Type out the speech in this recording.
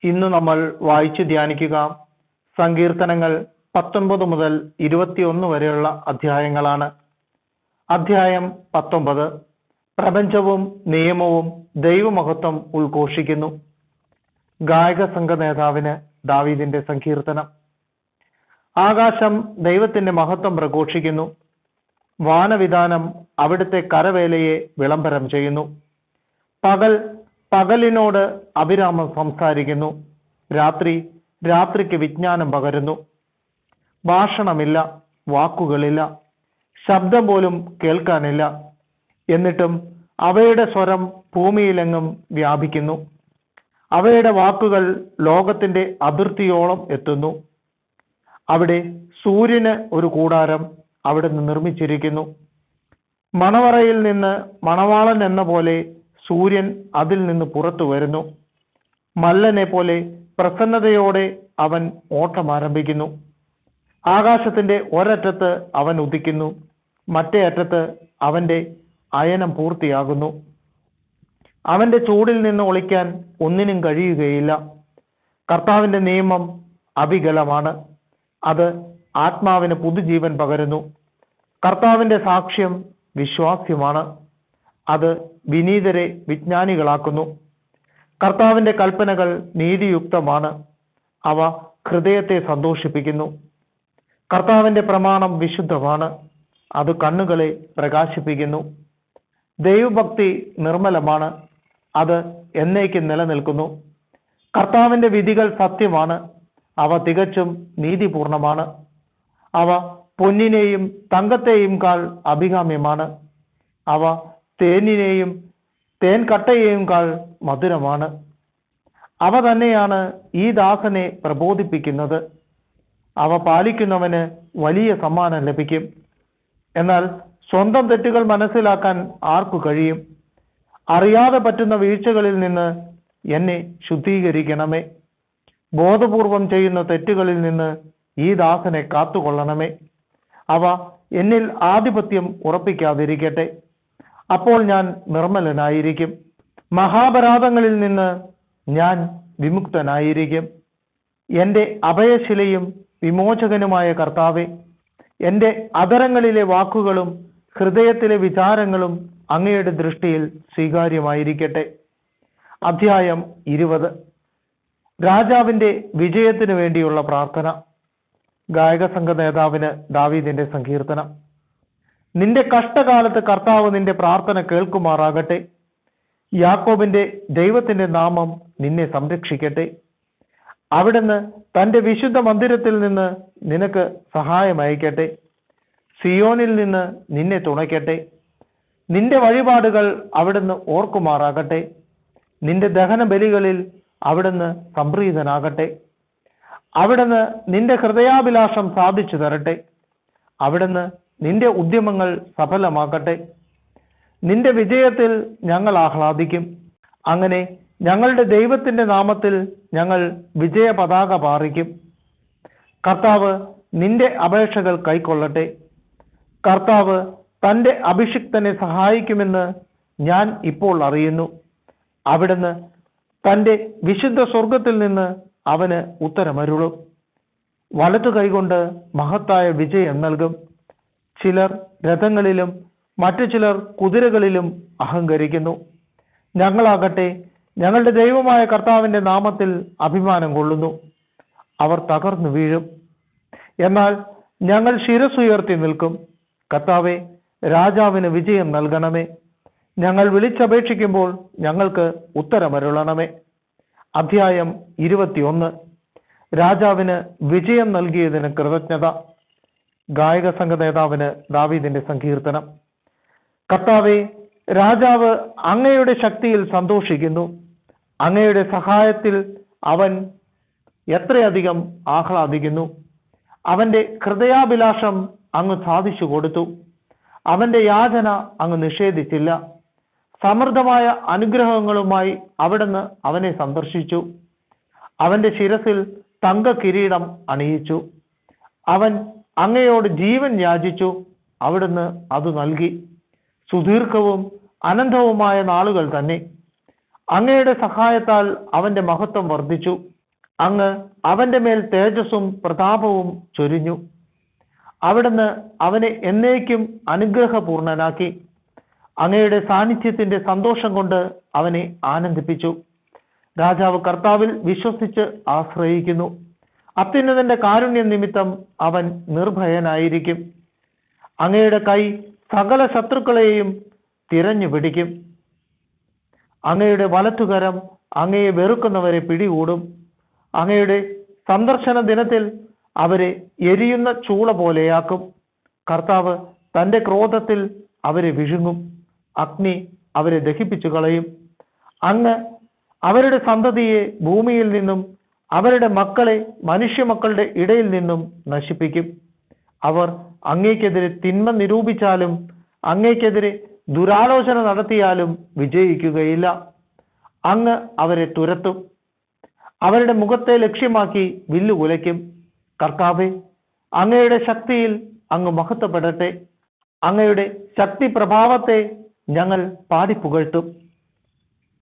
ഇന്ന് നമ്മൾ വായിച്ചു ധ്യാനിക്കുക സങ്കീർത്തനങ്ങൾ 19 മുതൽ 21 വരെയുള്ള അധ്യായങ്ങളാണ്. അധ്യായം 19 പ്രപഞ്ചവും നിയമവും ദൈവമഹത്വം ഉദ്ഘോഷിക്കുന്നു. ഗായക സംഘ നേതാവിന് ദാവീദിന്റെ സങ്കീർത്തനം. ആകാശം ദൈവത്തിന്റെ മഹത്വം പ്രഘോഷിക്കുന്നു. വാനവിധാനം അവിടുത്തെ കരവേലയെ വിളംബരം ചെയ്യുന്നു. പകൽ പകലിനോട് അഭിരാമം സംസാരിക്കുന്നു. രാത്രി രാത്രിക്ക് വിജ്ഞാനം പകരുന്നു. ഭാഷണമില്ല, വാക്കുകളില്ല, ശബ്ദം പോലും കേൾക്കാനില്ല. എന്നിട്ടും അവയുടെ സ്വരം ഭൂമിയിലെങ്ങും വ്യാപിക്കുന്നു. അവയുടെ വാക്കുകൾ ലോകത്തിന്റെ അതിർത്തിയോളം എത്തുന്നു. അവിടെ സൂര്യന് ഒരു കൂടാരം അവിടുന്ന് നിർമ്മിച്ചിരിക്കുന്നു. മണവറയിൽ നിന്ന് മണവാളൻ എന്ന പോലെ സൂര്യൻ അതിൽ നിന്ന് പുറത്തു വരുന്നു. മല്ലനെ പോലെ പ്രസന്നതയോടെ അവൻ ഓട്ടം ആരംഭിക്കുന്നു. ആകാശത്തിന്റെ ഒരറ്റത്ത് അവൻ ഉദിക്കുന്നു, മറ്റേ അറ്റത്ത് അവന്റെ അയനം പൂർത്തിയാകുന്നു. അവന്റെ ചൂടിൽ നിന്ന് ഒളിക്കാൻ ഒന്നിനും കഴിയുകയില്ല. കർത്താവിന്റെ നിയമം അവികലമാണ്, അത് ആത്മാവിന് പുതുജീവൻ പകരുന്നു. കർത്താവിന്റെ സാക്ഷ്യം വിശ്വാസ്യമാണ്, അത് വിനീതരെ വിജ്ഞാനികളാക്കുന്നു. കർത്താവിന്റെ കൽപ്പനകൾ നീതിയുക്തമാണ്, അവ ഹൃദയത്തെ സന്തോഷിപ്പിക്കുന്നു. കർത്താവിന്റെ പ്രമാണം വിശുദ്ധമാണ്, അത് കണ്ണുകളെ പ്രകാശിപ്പിക്കുന്നു. ദൈവഭക്തി നിർമ്മലമാണ്, അത് എന്നേക്കും നിലനിൽക്കുന്നു. കർത്താവിന്റെ വിധികൾ സത്യമാണ്, അവ തികച്ചും നീതിപൂർണമാണ്. അവ പൊന്നിനെയും തങ്കത്തെയും കാൾ അഭികാമ്യമാണ്. അവ തേനിനെയും തേൻകട്ടയെയും കാൾ മധുരമാണ്. അവ തന്നെയാണ് ഈ ദാസനെ പ്രബോധിപ്പിക്കുന്നത്. അവ പാലിക്കുന്നവന് വലിയ സമ്മാനം ലഭിക്കും. എന്നാൽ സ്വന്തം തെറ്റുകൾ മനസ്സിലാക്കാൻ ആർക്കു കഴിയും? അറിയാതെ പറ്റുന്ന വീഴ്ചകളിൽ നിന്ന് എന്നെ ശുദ്ധീകരിക്കണമേ. ബോധപൂർവം ചെയ്യുന്ന തെറ്റുകളിൽ നിന്ന് ഈ ദാസനെ കാത്തുകൊള്ളണമേ. അവ എന്നിൽ ആധിപത്യം ഉറപ്പിക്കാതിരിക്കട്ടെ. അപ്പോൾ ഞാൻ നിർമ്മലനായിരിക്കും. മഹാപരാധങ്ങളിൽ നിന്ന് ഞാൻ വിമുക്തനായിരിക്കും. എൻ്റെ അഭയശിലയും വിമോചകനുമായ കർത്താവെ, എൻ്റെ അധരങ്ങളിലെ വാക്കുകളും ഹൃദയത്തിലെ വിചാരങ്ങളും അങ്ങയുടെ ദൃഷ്ടിയിൽ സ്വീകാര്യമായിരിക്കട്ടെ. അധ്യായം 20 രാജാവിന്റെ വിജയത്തിനു വേണ്ടിയുള്ള പ്രാർത്ഥന. ഗായക സംഘ നേതാവിന് ദാവീദിന്റെ സങ്കീർത്തനം. നിന്റെ കഷ്ടകാലത്ത് കർത്താവ് നിന്റെ പ്രാർത്ഥന കേൾക്കുമാറാകട്ടെ. യാക്കോബിന്റെ ദൈവത്തിന്റെ നാമം നിന്നെ സംരക്ഷിക്കട്ടെ. അവിടുന്ന് തന്റെ വിശുദ്ധ മന്ദിരത്തിൽ നിന്ന് നിനക്ക് സഹായം അയക്കട്ടെ. സിയോനിൽ നിന്ന് നിന്നെ തുണയ്ക്കട്ടെ. നിന്റെ വഴിപാടുകൾ അവിടുന്ന് ഓർക്കുമാറാകട്ടെ. നിന്റെ ദഹന ബലികളിൽ അവിടുന്ന് സംപ്രീതനാകട്ടെ. അവിടുന്ന് നിന്റെ ഹൃദയാഭിലാഷം സാധിച്ചു തരട്ടെ. അവിടുന്ന് നിന്റെ ഉദ്യമങ്ങൾ സഫലമാക്കട്ടെ. നിന്റെ വിജയത്തിൽ ഞങ്ങൾ ആഹ്ലാദിക്കും. അങ്ങനെ ഞങ്ങളുടെ ദൈവത്തിന്റെ നാമത്തിൽ ഞങ്ങൾ വിജയ പതാക പാറിക്കും. കർത്താവ് നിന്റെ അപേക്ഷകൾ കൈക്കൊള്ളട്ടെ. കർത്താവ് തന്റെ അഭിഷിക്തനെ സഹായിക്കുമെന്ന് ഞാൻ ഇപ്പോൾ അറിയുന്നു. അവിടുന്ന് തന്റെ വിശുദ്ധ സ്വർഗത്തിൽ നിന്ന് അവന് ഉത്തരമരുളും. വലതു കൈകൊണ്ട് മഹത്തായ വിജയം നൽകും. ചിലർ രഥങ്ങളിലും മറ്റു ചിലർ കുതിരകളിലും അഹങ്കരിക്കുന്നു. ഞങ്ങളാകട്ടെ ഞങ്ങളുടെ ദൈവമായ കർത്താവിന്റെ നാമത്തിൽ അഭിമാനം കൊള്ളുന്നു. അവർ തകർന്നു വീഴും, എന്നാൽ ഞങ്ങൾ ശിരസ്സുയർത്തി നിൽക്കും. കർത്താവെ, രാജാവിന് വിജയം നൽകണമേ. ഞങ്ങൾ വിളിച്ചപേക്ഷിക്കുമ്പോൾ ഞങ്ങൾക്ക് ഉത്തരമരുളണമേ. അധ്യായം 21 രാജാവിന് വിജയം നൽകിയതിന് കൃതജ്ഞത. ഗായക സംഘ നേതാവിന് ദാവീദിന്റെ സങ്കീർത്തനം. കർത്താവെ, രാജാവ് അങ്ങയുടെ ശക്തിയിൽ സന്തോഷിക്കുന്നു. അങ്ങയുടെ സഹായത്തിൽ അവൻ എത്രയധികം ആഹ്ലാദിക്കുന്നു. അവന്റെ ഹൃദയാഭിലാഷം അങ്ങ് സാധിച്ചു കൊടുത്തു. അവന്റെ യാചന അങ്ങ് നിഷേധിച്ചില്ല. സമൃദ്ധമായ അനുഗ്രഹങ്ങളുമായി അവിടുന്ന് അവനെ സന്ദർശിച്ചു. അവന്റെ ശിരസിൽ തങ്ക കിരീടം അണിയിച്ചു. അവൻ അങ്ങയോട് ജീവൻ യാചിച്ചു, അവിടുന്ന് അത് നൽകി. സുദീർഘവും അനന്തവുമായ നാളുകൾ തന്നെ. അങ്ങയുടെ സഹായത്താൽ അവന്റെ മഹത്വം വർദ്ധിച്ചു. അങ്ങ് അവന്റെ മേൽ തേജസ്സും പ്രതാപവും ചൊരിഞ്ഞു. അവിടുന്ന് അവനെ എന്നേക്കും അനുഗ്രഹപൂർണനാക്കി. അങ്ങയുടെ സാന്നിധ്യത്തിന്റെ സന്തോഷം കൊണ്ട് അവനെ ആനന്ദിപ്പിച്ചു. രാജാവ് കർത്താവിൽ വിശ്വസിച്ച് ആശ്രയിക്കുന്നു. അത്യുന്നതന്റെ കാരുണ്യം നിമിത്തം അവൻ നിർഭയനായിരിക്കും. അങ്ങയുടെ കൈ സകല ശത്രുക്കളെയും തിരഞ്ഞു പിടിക്കും. അങ്ങയുടെ വലത്തുകരം അങ്ങയെ വെറുക്കുന്നവരെ പിടികൂടും. അങ്ങയുടെ സന്ദർശന ദിനത്തിൽ അവരെ എരിയുന്ന ചൂള പോലെയാക്കും. കർത്താവ് തന്റെ ക്രോധത്തിൽ അവരെ വിഴുങ്ങും. അഗ്നി അവരെ ദഹിപ്പിച്ചു കളയും. അങ്ങ് അവരുടെ സന്തതിയെ ഭൂമിയിൽ നിന്നും അവരുടെ മക്കളെ മനുഷ്യമക്കളുടെ ഇടയിൽ നിന്നും നശിപ്പിക്കും. അവർ അങ്ങേക്കെതിരെ തിന്മ നിരൂപിച്ചാലും അങ്ങേക്കെതിരെ ദുരാലോചന നടത്തിയാലും വിജയിക്കുകയില്ല. അങ്ങ് അവരെ തുരത്തും. അവരുടെ മുഖത്തെ ലക്ഷ്യമാക്കി വില്ലുകുലയ്ക്കും. കർത്താവേ, അങ്ങയുടെ ശക്തിയിൽ അങ്ങ് മഹത്വപ്പെടട്ടെ. അങ്ങയുടെ ശക്തി പ്രഭാവത്തെ ഞങ്ങൾ പാടിപ്പുകഴ്ത്തും.